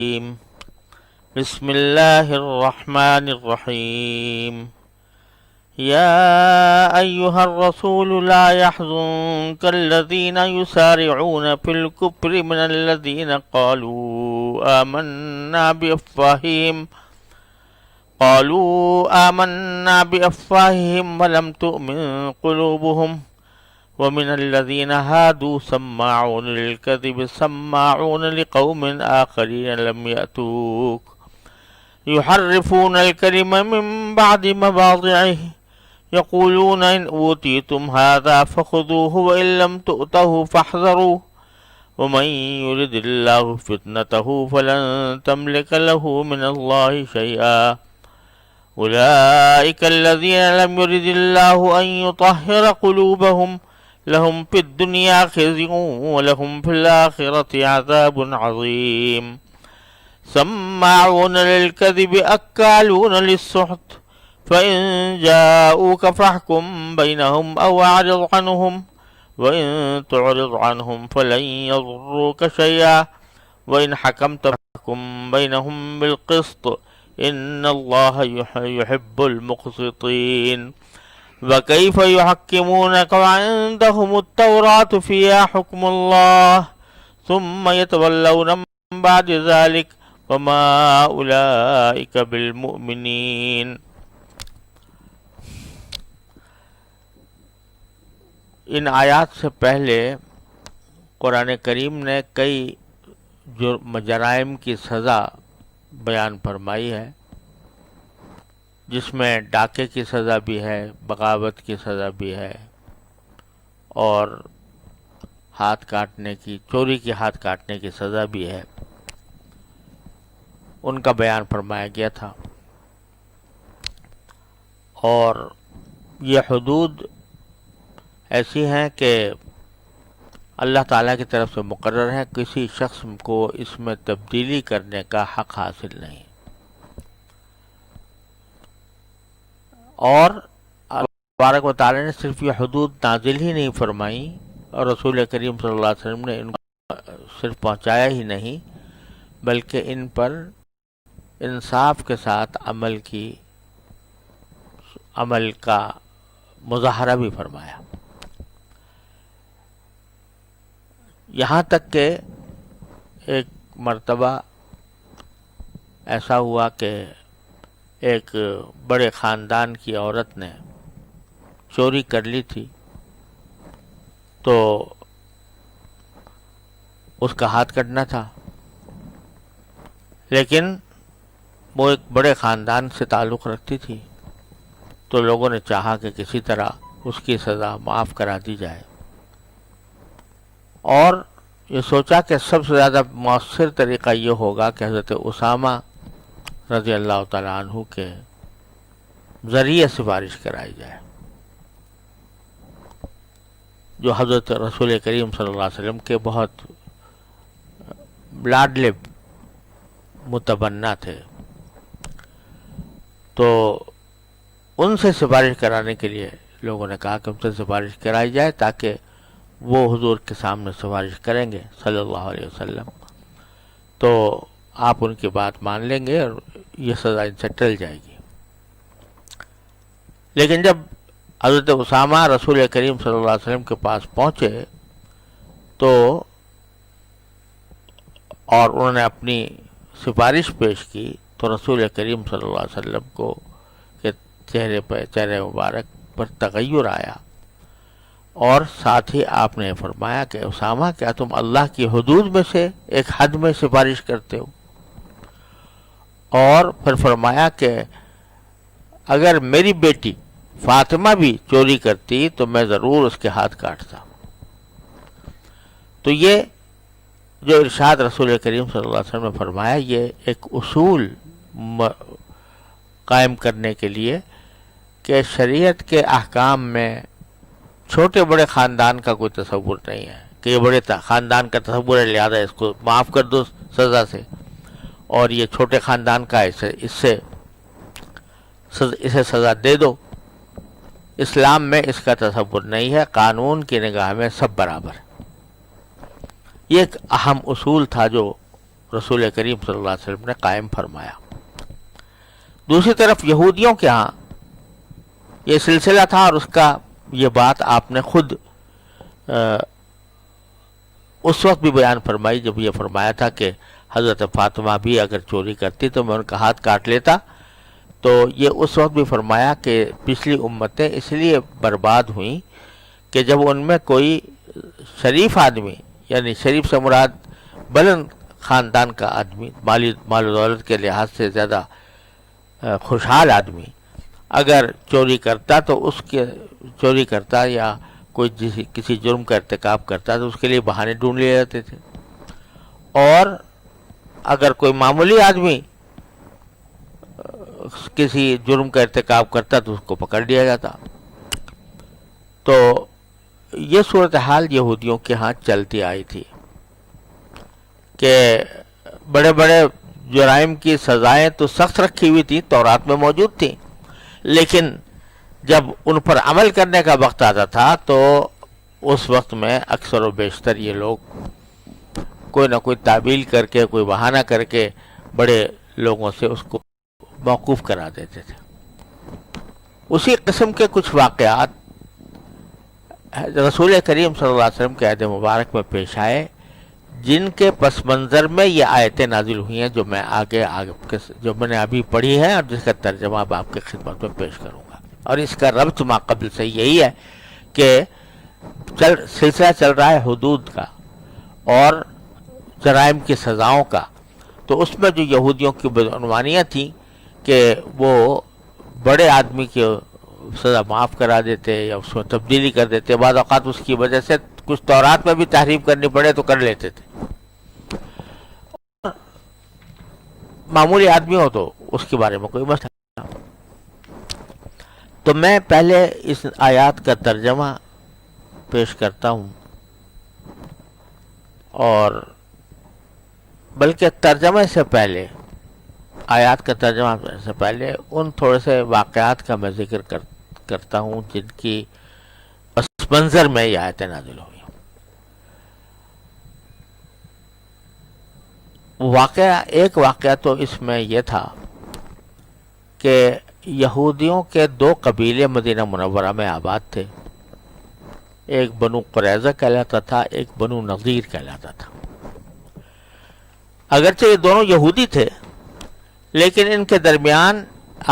بسم الله الرحمن الرحيم. يا أيها الرسول لا يحزنك الذين يسارعون في الكفر من الذين قالوا آمنا بأفواههم ولم تؤمن قلوبهم ومن الذين هادوا سماعون للكذب سماعون لقوم آخرين لم يأتوك يحرفون الكلم من بعد مواضعه يقولون إن أوتيتم هذا فخذوه وإن لم تؤتوه فاحذروا ومن يرد الله فتنته فلن تملك له من الله شيئا أولئك الذين لم يرد الله أن يطهر قلوبهم لهم في الدنيا خزي ولهم في الآخرة عذاب عظيم. سماعون للكذب أكالون للسحت فإن جاءوك فاحكم بينهم أو أعرض عنهم وإن تعرض عنهم فلن يضروك شيئا وإن حكمت فاحكم بينهم بالقسط إن الله يحب المقسطين. وكيف يحكمونك وعندهم التوراة فيها حكم الله ثم يتولون من بعد ذلك وما أولئك بالمؤمنين. ان آیات سے پہلے قرآن کریم نے کئی جرائم کی سزا بیان فرمائی ہے، جس میں ڈاکے کی سزا بھی ہے، بغاوت کی سزا بھی ہے، اور چوری کی ہاتھ کاٹنے کی سزا بھی ہے. ان کا بیان فرمایا گیا تھا. اور یہ حدود ایسی ہیں کہ اللہ تعالیٰ کی طرف سے مقرر ہیں، کسی شخص کو اس میں تبدیلی کرنے کا حق حاصل نہیں. اور تبارک و تعالیٰ نے صرف یہ حدود نازل ہی نہیں فرمائی، اور رسول کریم صلی اللہ علیہ وسلم نے ان کو صرف پہنچایا ہی نہیں، بلکہ ان پر انصاف کے ساتھ عمل کا مظاہرہ بھی فرمایا. یہاں تک کہ ایک مرتبہ ایسا ہوا کہ ایک بڑے خاندان کی عورت نے چوری کر لی تھی، تو اس کا ہاتھ کٹنا تھا، لیکن وہ ایک بڑے خاندان سے تعلق رکھتی تھی، تو لوگوں نے چاہا کہ کسی طرح اس کی سزا معاف کرا دی جائے، اور یہ سوچا کہ سب سے زیادہ مؤثر طریقہ یہ ہوگا کہ حضرت اسامہ رضی اللہ تعالیٰ عنہ کے ذریعے سفارش کرائی جائے، جو حضرت رسول کریم صلی اللہ علیہ وسلم کے بہت لاڈلے متبنہ تھے. تو ان سے سفارش کرانے کے لیے لوگوں نے کہا کہ ان سے سفارش کرائی جائے، تاکہ وہ حضور کے سامنے سفارش کریں گے صلی اللہ علیہ وسلم، تو آپ ان کی بات مان لیں گے اور یہ سزا ان سے ٹل جائے گی. لیکن جب حضرت اسامہ رسول کریم صلی اللہ علیہ وسلم کے پاس پہنچے تو اور انہوں نے اپنی سفارش پیش کی، تو رسول کریم صلی اللہ علیہ وسلم کو کے چہرے مبارک پر تغیر آیا، اور ساتھ ہی آپ نے فرمایا کہ اسامہ کیا تم اللہ کی حدود میں سے ایک حد میں سفارش کرتے ہو؟ اور پھر فرمایا کہ اگر میری بیٹی فاطمہ بھی چوری کرتی تو میں ضرور اس کے ہاتھ کاٹتا. تو یہ جو ارشاد رسول کریم صلی اللہ علیہ وسلم نے فرمایا، یہ ایک اصول قائم کرنے کے لیے کہ شریعت کے احکام میں چھوٹے بڑے خاندان کا کوئی تصور نہیں ہے کہ یہ بڑے خاندان کا تصور ہے لہذا اس کو معاف کر دو سزا سے، اور یہ چھوٹے خاندان کا اسے سزا دے دو. اسلام میں اس کا تصور نہیں ہے، قانون کی نگاہ میں سب برابر. یہ ایک اہم اصول تھا جو رسول کریم صلی اللہ علیہ وسلم نے قائم فرمایا۔ دوسری طرف یہودیوں کے ہاں یہ سلسلہ تھا، اور اس کا یہ بات آپ نے خود اس وقت بھی بیان فرمائی جب یہ فرمایا تھا کہ حضرت فاطمہ بھی اگر چوری کرتی تو میں ان کا ہاتھ کاٹ لیتا۔ تو یہ اس وقت بھی فرمایا کہ پچھلی امتیں اس لیے برباد ہوئیں کہ جب ان میں کوئی شریف آدمی، یعنی شریف سے مراد بلند خاندان کا آدمی، مال و دولت کے لحاظ سے زیادہ خوشحال آدمی اگر چوری کرتا تو اس کے چوری کرتا یا کوئی کسی جرم کا ارتکاب کرتا تو اس کے لیے بہانے ڈھونڈ لیے جاتے تھے، اور اگر کوئی معمولی آدمی کسی جرم کا ارتکاب کرتا تو اس کو پکڑ لیا جاتا۔ تو یہ صورتحال یہودیوں کے ہاں چلتی آئی تھی کہ بڑے بڑے جرائم کی سزائیں تو سخت رکھی ہوئی تھی، تورات میں موجود تھیں، لیکن جب ان پر عمل کرنے کا وقت آتا تھا تو اس وقت میں اکثر و بیشتر یہ لوگ کوئی نہ کوئی تعویل کر کے، کوئی بہانہ کر کے بڑے لوگوں سے اس کو موقوف کرا دیتے تھے۔ اسی قسم کے کچھ واقعات رسول کریم صلی اللہ علیہ وسلم کے عہد مبارک میں پیش آئے، جن کے پس منظر میں یہ آیتیں نازل ہوئی ہیں جو میں جو میں نے ابھی پڑھی ہے، اور جس کا ترجمہ اب آپ کی خدمت میں پیش کروں گا۔ اور اس کا ربط ما قبل سے یہی ہے کہ سلسلہ چل رہا ہے حدود کا اور جرائم کی سزاؤں کا، تو اس میں جو یہودیوں کی بدعنوانیاں تھیں کہ وہ بڑے آدمی کی سزا معاف کرا دیتے یا اس میں تبدیلی کر دیتے، بعض اوقات اس کی وجہ سے کچھ تورات میں بھی تحریف کرنی پڑے تو کر لیتے تھے، معمولی آدمی ہو تو اس کے بارے میں کوئی مسئلہ نہیں۔ تو میں پہلے اس آیات کا ترجمہ پیش کرتا ہوں، اور بلکہ ترجمے سے پہلے، آیات کا ترجمہ سے پہلے ان تھوڑے سے واقعات کا میں ذکر کرتا ہوں جن کی پس منظر میں یہ آیتیں نازل ہوئی۔ ایک واقعہ تو اس میں یہ تھا کہ یہودیوں کے دو قبیلے مدینہ منورہ میں آباد تھے، ایک بنو قریظہ کہلاتا تھا، ایک بنو نضیر کہلاتا تھا۔ اگرچہ یہ دونوں یہودی تھے لیکن ان کے درمیان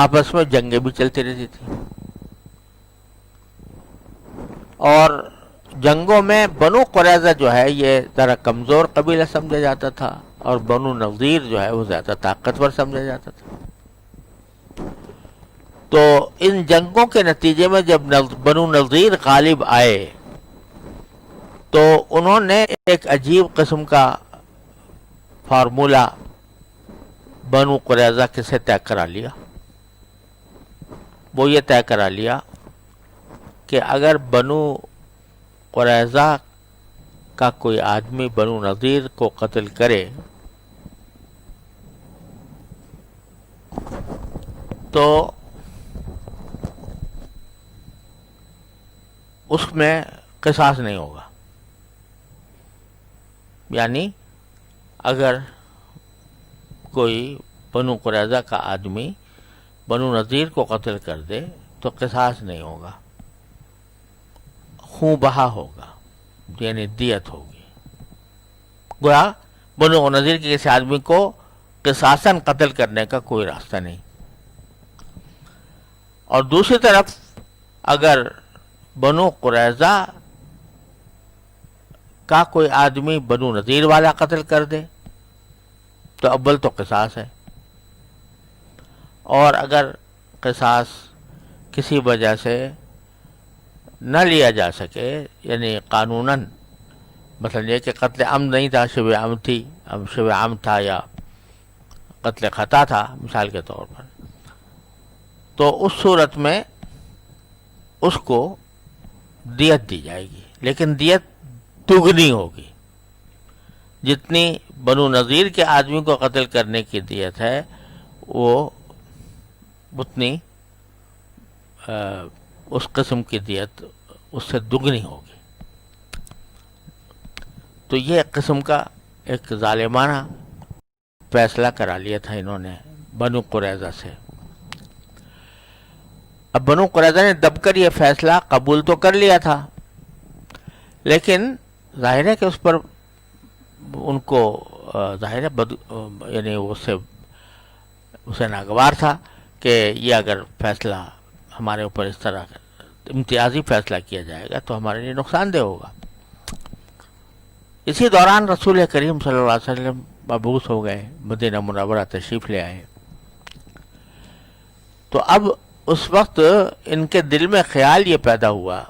آپس میں جنگیں بھی چلتی رہتی تھی، اور جنگوں میں بنو قریظہ جو ہے یہ ذرا کمزور قبیلہ سمجھا جاتا تھا، اور بنو نضیر جو ہے وہ زیادہ طاقتور سمجھا جاتا تھا۔ تو ان جنگوں کے نتیجے میں جب بنو نضیر غالب آئے تو انہوں نے ایک عجیب قسم کا فارمولہ بنو قریظہ کے سے طے کرا لیا۔ وہ یہ طے کرا لیا کہ اگر بنو قریظہ کا کوئی آدمی بنو نضیر کو قتل کرے تو اس میں قصاص نہیں ہوگا، یعنی اگر کوئی بنو قریظہ کا آدمی بنو نضیر کو قتل کر دے تو قصاص نہیں ہوگا، خون بہا ہوگا، یعنی دیت ہوگی۔ گویا بنو نضیر کے کسی آدمی کو قصاصاً قتل کرنے کا کوئی راستہ نہیں۔ اور دوسری طرف اگر بنو قریظہ کا کوئی آدمی بنو نضیر والا قتل کر دے تو اول تو قصاص ہے، اور اگر قصاص کسی وجہ سے نہ لیا جا سکے، یعنی قانوناً مثلا یہ کہ قتل عمد نہیں تھا، شبہ عمد تھی، شبہ عمد تھا یا قتل خطا تھا مثال کے طور پر، تو اس صورت میں اس کو دیت دی جائے گی، لیکن دیت دگنی ہوگی، جتنی بنو نضیر کے آدمی کو قتل کرنے کی دیت ہے وہ اتنی اس قسم کی دیت اس سے دگنی ہوگی۔ تو یہ قسم کا ایک ظالمانہ فیصلہ کرا لیا تھا انہوں نے بنو قریظہ سے. اب بنو قریظہ نے دب کر یہ فیصلہ قبول تو کر لیا تھا، لیکن ظاہر ہے کہ اس پر ان کو ظاہر ہے یعنی اسے ناگوار تھا کہ یہ اگر فیصلہ ہمارے اوپر اس طرح امتیازی فیصلہ کیا جائے گا تو ہمارے لیے نقصان دہ ہوگا. اسی دوران رسول کریم صلی اللہ علیہ وسلم مبعوث ہو گئے، مدینہ منورہ تشریف لے آئے. تو اب اس وقت ان کے دل میں خیال یہ پیدا ہوا،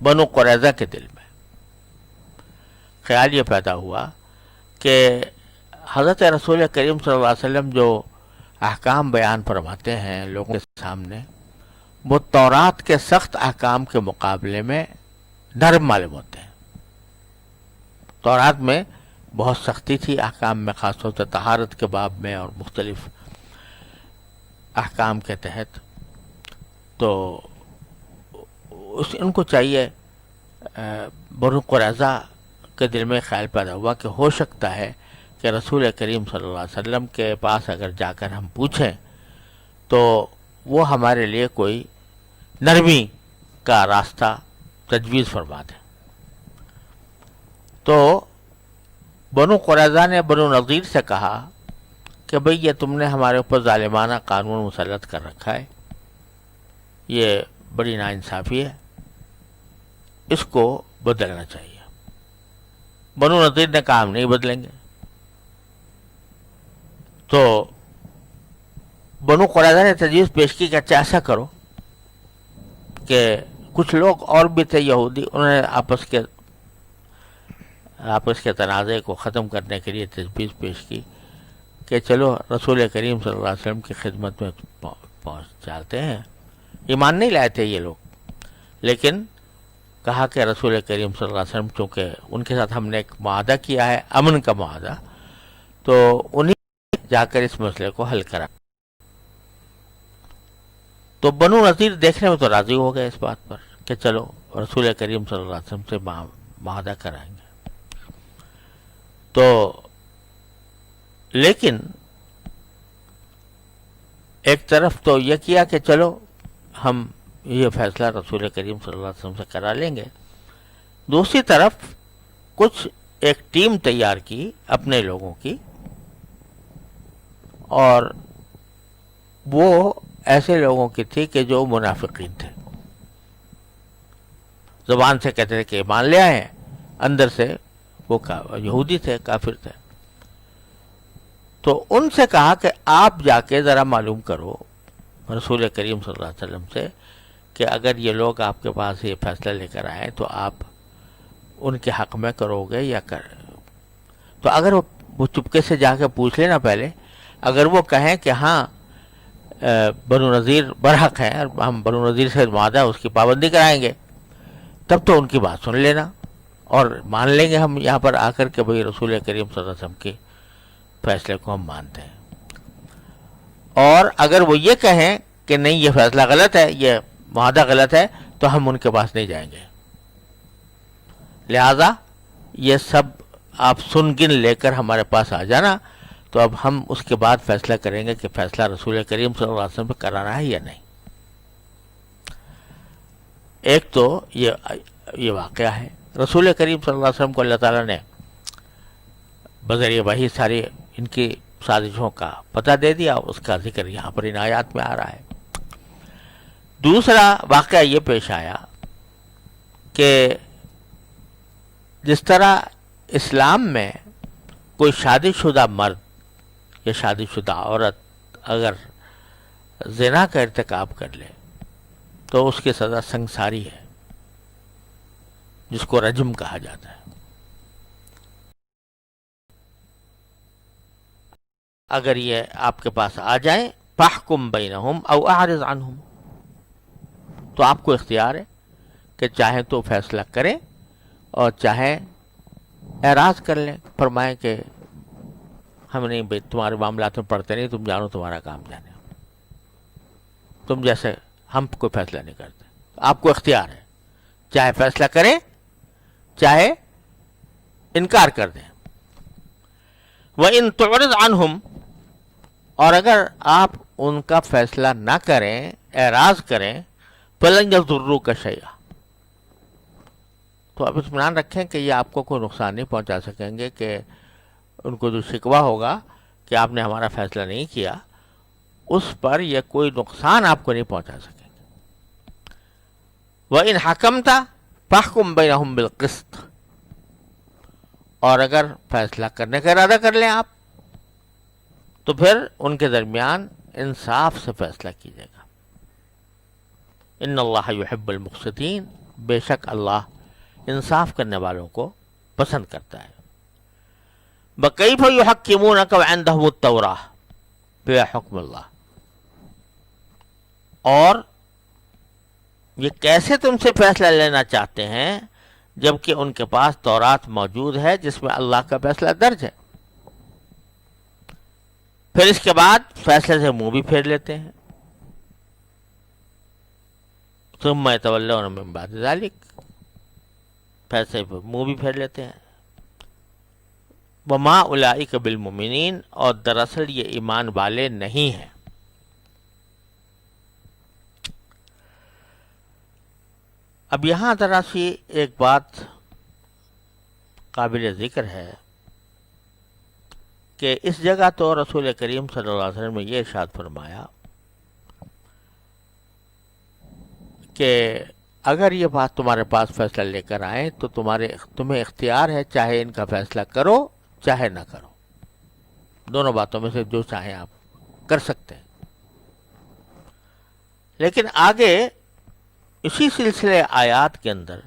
بنو قریظہ کے دل میں خیال یہ پیدا ہوا کہ حضرت رسول کریم صلی اللہ علیہ وسلم جو احکام بیان فرماتے ہیں لوگوں کے سامنے، وہ تورات کے سخت احکام کے مقابلے میں نرم معلوم ہوتے ہیں. تورات میں بہت سختی تھی احکام میں، خاص طور سے طہارت کے باب میں اور مختلف احکام کے تحت. تو ان کو چاہیے، بنو قریظہ کے دل میں خیال پیدا ہوا کہ ہو سکتا ہے کہ رسول کریم صلی اللہ علیہ وسلم کے پاس اگر جا کر ہم پوچھیں تو وہ ہمارے لیے کوئی نرمی کا راستہ تجویز فرما دیں. تو بنو قریظہ نے بنو نضیر سے کہا کہ بھئی یہ تم نے ہمارے اوپر ظالمانہ قانون مسلط کر رکھا ہے، یہ بڑی ناانصافی ہے، اس کو بدلنا چاہیے. بنو نضیر نے کہا ہم نہیں بدلیں گے. تو بنو قریظہ نے تجویز پیش کی کہ اچھا ایسا کرو کہ کچھ لوگ اور بھی تھے یہودی، انہوں نے آپس کے تنازع کو ختم کرنے کے لیے تجویز پیش کی کہ چلو رسول کریم صلی اللہ علیہ وسلم کی خدمت میں پہنچ جاتے ہیں. ایمان نہیں لائے تھے یہ لوگ، لیکن کہا کہ رسول کریم صلی اللہ علیہ وسلم چونکہ ان کے ساتھ ہم نے ایک معاہدہ کیا ہے، امن کا معاہدہ، تو انہیں جا کر اس مسئلے کو حل کرا. تو بنو نذیر دیکھنے میں تو راضی ہو گئے اس بات پر کہ چلو رسول کریم صلی اللہ علیہ وسلم سے معاہدہ کرائیں گے. تو لیکن ایک طرف تو یہ کیا کہ چلو ہم یہ فیصلہ رسول کریم صلی اللہ علیہ وسلم سے کرا لیں گے، دوسری طرف کچھ ایک ٹیم تیار کی اپنے لوگوں کی، اور وہ ایسے لوگوں کی تھی کہ جو منافقین تھے. زبان سے کہتے تھے کہ ایمان لے آئے ہیں، اندر سے وہ یہودی تھے، کافر تھے. تو ان سے کہا کہ آپ جا کے ذرا معلوم کرو رسول کریم صلی اللہ علیہ وسلم سے کہ اگر یہ لوگ آپ کے پاس یہ فیصلہ لے کر آئیں تو آپ ان کے حق میں کرو گے یا تو اگر وہ چپکے سے جا کے پوچھ لینا پہلے، اگر وہ کہیں کہ ہاں بنو نذیر برحق ہیں اور ہم بنو نذیر سے معاہدہ اس کی پابندی کرائیں گے، تب تو ان کی بات سن لینا اور مان لیں گے ہم یہاں پر آ کر کے بھئی رسول کریم صلی اللہ علیہ وسلم کے فیصلے کو ہم مانتے ہیں. اور اگر وہ یہ کہیں کہ نہیں یہ فیصلہ غلط ہے، یہ معاہدہ غلط ہے، تو ہم ان کے پاس نہیں جائیں گے. لہذا یہ سب آپ سن گن لے کر ہمارے پاس آ جانا، تو اب ہم اس کے بعد فیصلہ کریں گے کہ فیصلہ رسول کریم صلی اللہ علیہ وسلم پہ کرانا ہے یا نہیں. ایک تو یہ واقعہ ہے. رسول کریم صلی اللہ علیہ وسلم کو اللہ تعالیٰ نے بذریعہ وحی ساری ان کی سازشوں کا پتہ دے دیا، اس کا ذکر یہاں پر ان آیات میں آ رہا ہے. دوسرا واقعہ یہ پیش آیا کہ جس طرح اسلام میں کوئی شادی شدہ مرد یا شادی شدہ عورت اگر زنا کا ارتکاب کر لے تو اس کی سزا سنگساری ہے، جس کو رجم کہا جاتا ہے. اگر یہ آپ کے پاس آ جائیں فاحکم بینہم او اعرض عنہم، تو آپ کو اختیار ہے کہ چاہیں تو فیصلہ کریں اور چاہیں اعراض کر لیں، فرمائیں کہ ہم نہیں بھائی تمہارے معاملات میں پڑھتے نہیں، تم جانو تمہارا کام جانے، تم جیسے ہم کوئی فیصلہ نہیں کرتے. آپ کو اختیار ہے، چاہے فیصلہ کریں چاہے انکار کر دیں. وَإِن تُعْرِضْ عَنْهُمْ، اور اگر آپ ان کا فیصلہ نہ کریں، اعراض کریں، فَلَنْ يَضُرُّوكَ شَيْئًا، تو آپ اطمینان رکھیں کہ یہ آپ کو کوئی نقصان نہیں پہنچا سکیں گے، کہ ان کو جو شکوہ ہوگا کہ آپ نے ہمارا فیصلہ نہیں کیا، اس پر یہ کوئی نقصان آپ کو نہیں پہنچا سکیں گے۔ وَإِنْ حَكَمْتَ فَاحْكُمْ بَيْنَهُمْ بِالْقِسْطِ، اور اگر فیصلہ کرنے کا ارادہ کر لیں آپ، تو پھر ان کے درمیان انصاف سے فیصلہ کیجیے گا۔ ان اللہ یحب المقسطین، بے شک اللہ انصاف کرنے والوں کو پسند کرتا ہے۔ بکیف یحکمونک وعندہم التوراۃ فیہا حکم اللہ، اور یہ کیسے تم سے فیصلہ لینا چاہتے ہیں جبکہ ان کے پاس تورات موجود ہے جس میں اللہ کا فیصلہ درج ہے، پھر اس کے بعد فیصلے سے منہ بھی پھیر لیتے ہیں۔ ثم یتولون من بعد ذلک، فیصلے پہ منہ بھی پھیر لیتے ہیں۔ وما اولئک بالمؤمنین، اور دراصل یہ ایمان والے نہیں ہیں۔ اب یہاں ذرا سی ایک بات قابل ذکر ہے کہ اس جگہ تو رسول کریم صلی اللہ علیہ وسلم نے یہ ارشاد فرمایا کہ اگر یہ بات تمہارے پاس فیصلہ لے کر آئیں تو تمہیں اختیار ہے، چاہے ان کا فیصلہ کرو چاہے نہ کرو، دونوں باتوں میں سے جو چاہیں آپ کر سکتے ہیں۔ لیکن آگے اسی سلسلے آیات کے اندر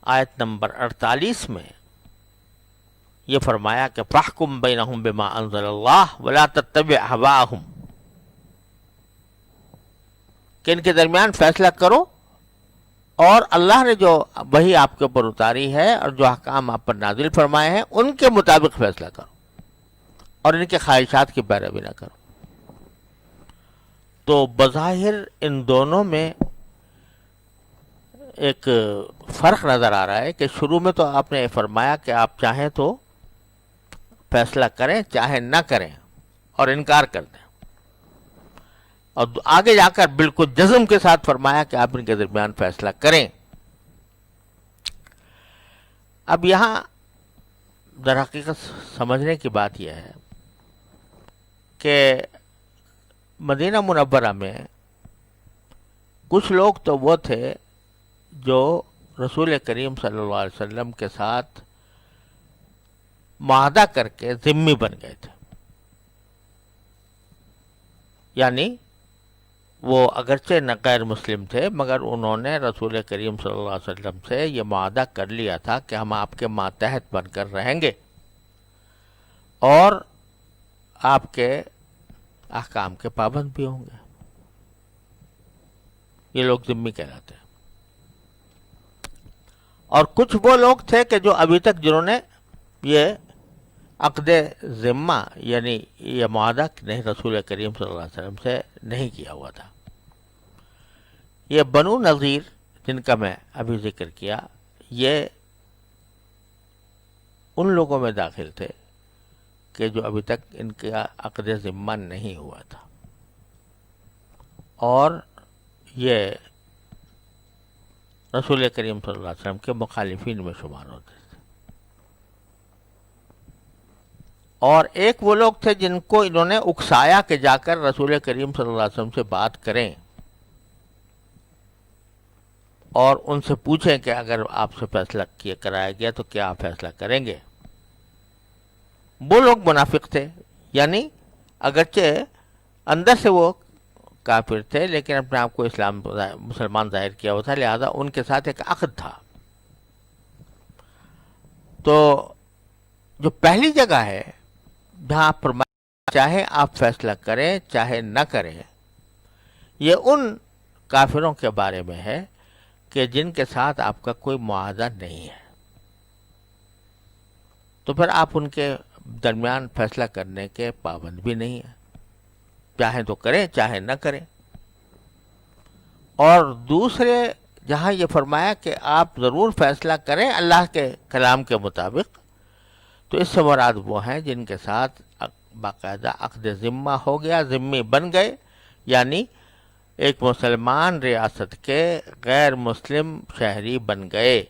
آیت نمبر 48 میں یہ فرمایا کہ فاحکم بینہم بما انزل اللہ ولا تتبع اہواءہم، کہ ان کے درمیان فیصلہ کرو اور اللہ نے جو وحی آپ کے اوپر اتاری ہے اور جو احکام آپ پر نازل فرمائے ہیں ان کے مطابق فیصلہ کرو، اور ان کے خواہشات کی پیروی نہ کرو۔ تو بظاہر ان دونوں میں ایک فرق نظر آ رہا ہے کہ شروع میں تو آپ نے فرمایا کہ آپ چاہیں تو فیصلہ کریں چاہے نہ کریں اور انکار کر دیں، اور آگے جا کر بالکل جزم کے ساتھ فرمایا کہ آپ ان کے درمیان فیصلہ کریں۔ اب یہاں در حقیقت سمجھنے کی بات یہ ہے کہ مدینہ منورہ میں کچھ لوگ تو وہ تھے جو رسول کریم صلی اللہ علیہ وسلم کے ساتھ معاہدہ کر کے ذمہ بن گئے تھے، یعنی وہ اگرچہ نہ غیر مسلم تھے مگر انہوں نے رسول کریم صلی اللہ علیہ وسلم سے یہ معاہدہ کر لیا تھا کہ ہم آپ کے ماتحت بن کر رہیں گے اور آپ کے احکام کے پابند بھی ہوں گے۔ یہ لوگ ذمہ کہلاتے ہیں۔ اور کچھ وہ لوگ تھے کہ جو ابھی تک جنہوں نے یہ عقد ذمہ یعنی یہ معاہدہ نہیں رسول کریم صلی اللہ علیہ وسلم سے نہیں کیا ہوا تھا۔ یہ بنو نذیر جن کا میں ابھی ذکر کیا، یہ ان لوگوں میں داخل تھے کہ جو ابھی تک ان کا عقد ذمہ نہیں ہوا تھا، اور یہ رسول کریم صلی اللہ علیہ وسلم کے مخالفین میں شمار ہوتے تھے۔ اور ایک وہ لوگ تھے جن کو انہوں نے اکسایا کہ جا کر رسول کریم صلی اللہ علیہ وسلم سے بات کریں اور ان سے پوچھیں کہ اگر آپ سے فیصلہ کرایا گیا تو کیا آپ فیصلہ کریں گے۔ وہ لوگ منافق تھے، یعنی اگرچہ اندر سے وہ کافر تھے لیکن اپنے آپ کو مسلمان ظاہر کیا ہوا تھا، لہذا ان کے ساتھ ایک عقد تھا۔ تو جو پہلی جگہ ہے جہاں فرمایا چاہے آپ فیصلہ کریں چاہے نہ کریں، یہ ان کافروں کے بارے میں ہے کہ جن کے ساتھ آپ کا کوئی معاہدہ نہیں ہے، تو پھر آپ ان کے درمیان فیصلہ کرنے کے پابند بھی نہیں ہیں، چاہیں تو کریں چاہے نہ کریں۔ اور دوسرے جہاں یہ فرمایا کہ آپ ضرور فیصلہ کریں اللہ کے کلام کے مطابق، تو اس سے مراد وہ ہیں جن کے ساتھ باقاعدہ عقد ذمہ ہو گیا، ذمہ بن گئے، یعنی ایک مسلمان ریاست کے غیر مسلم شہری بن گئے،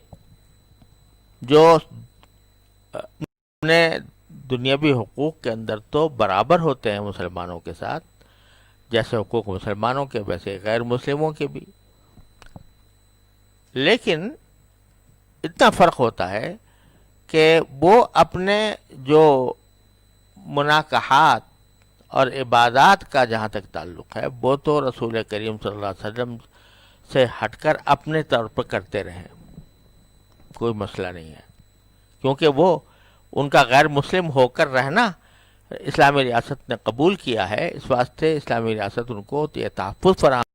جو اپنے دنیاوی حقوق کے اندر تو برابر ہوتے ہیں مسلمانوں کے ساتھ، جیسے حقوق مسلمانوں کے ویسے غیر مسلموں کے بھی، لیکن اتنا فرق ہوتا ہے کہ وہ اپنے جو مناکحات اور عبادات کا جہاں تک تعلق ہے وہ تو رسول کریم صلی اللہ علیہ وسلم سے ہٹ کر اپنے طور پر کرتے رہیں، کوئی مسئلہ نہیں ہے، کیونکہ وہ ان کا غیر مسلم ہو کر رہنا اسلامی ریاست نے قبول کیا ہے، اس واسطے اسلامی ریاست ان کو یہ تحفظ فراہم